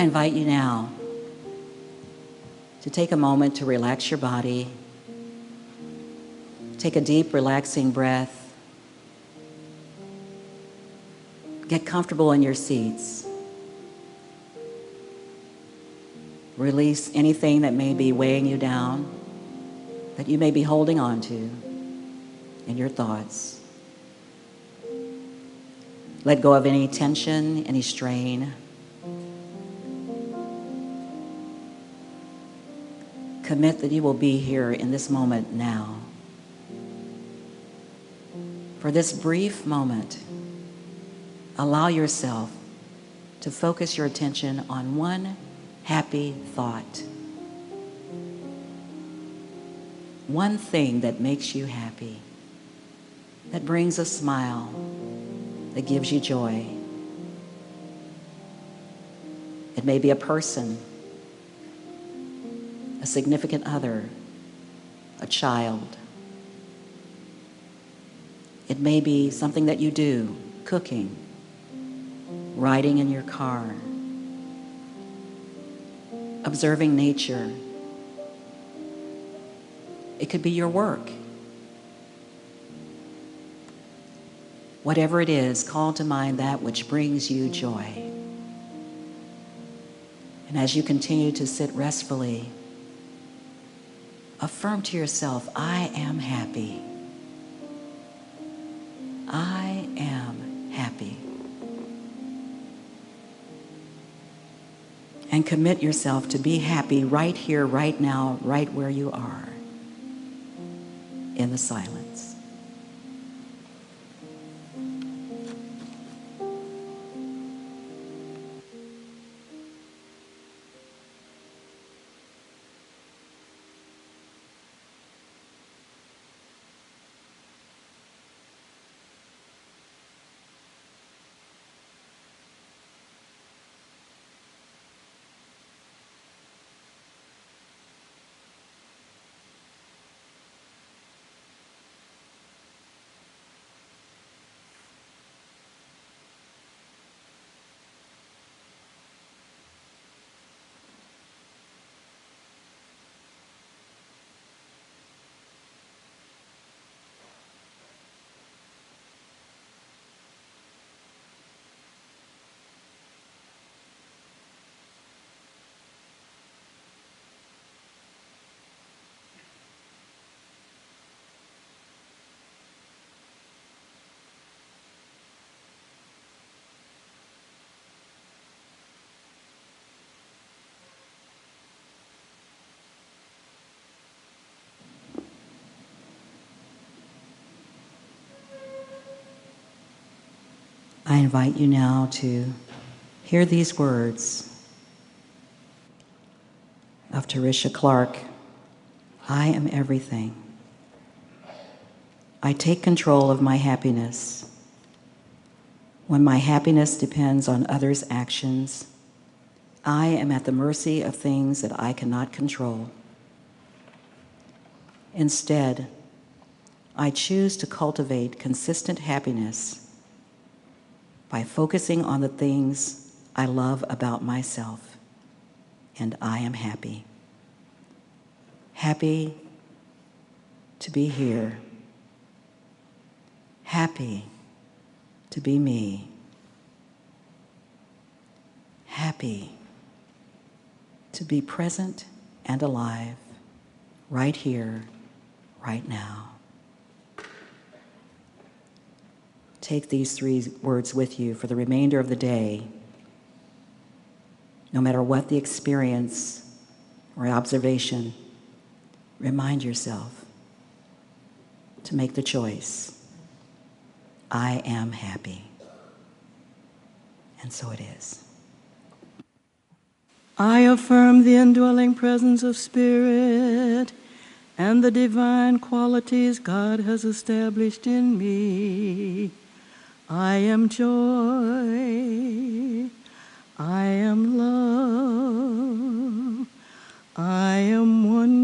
I invite you now to take a moment to relax your body. Take a deep, relaxing breath. Get comfortable in your seats. Release anything that may be weighing you down, that you may be holding on to in your thoughts. Let go of any tension, any strain. Commit that you will be here in this moment now. For this brief moment, allow yourself to focus your attention on one happy thought. One thing that makes you happy, that brings a smile, that gives you joy. It may be a person, a significant other, a child. It may be something that you do, cooking, riding in your car, observing nature. It could be your work. Whatever it is, call to mind that which brings you joy. And as you continue to sit restfully, affirm to yourself, I am happy. I am happy. And commit yourself to be happy right here, right now, right where you are, in the silence. I invite you now to hear these words of Teresha Clark. I am everything. I take control of my happiness. When my happiness depends on others' actions, I am at the mercy of things that I cannot control. Instead, I choose to cultivate consistent happiness by focusing on the things I love about myself, and I am happy. Happy to be here. Happy to be me. Happy to be present and alive right here, right now. Take these 3 words with you for the remainder of the day. No matter what the experience or observation, remind yourself to make the choice. I am happy. And so it is. I affirm the indwelling presence of Spirit and the divine qualities God has established in me. I am joy. I am love. I am wonder.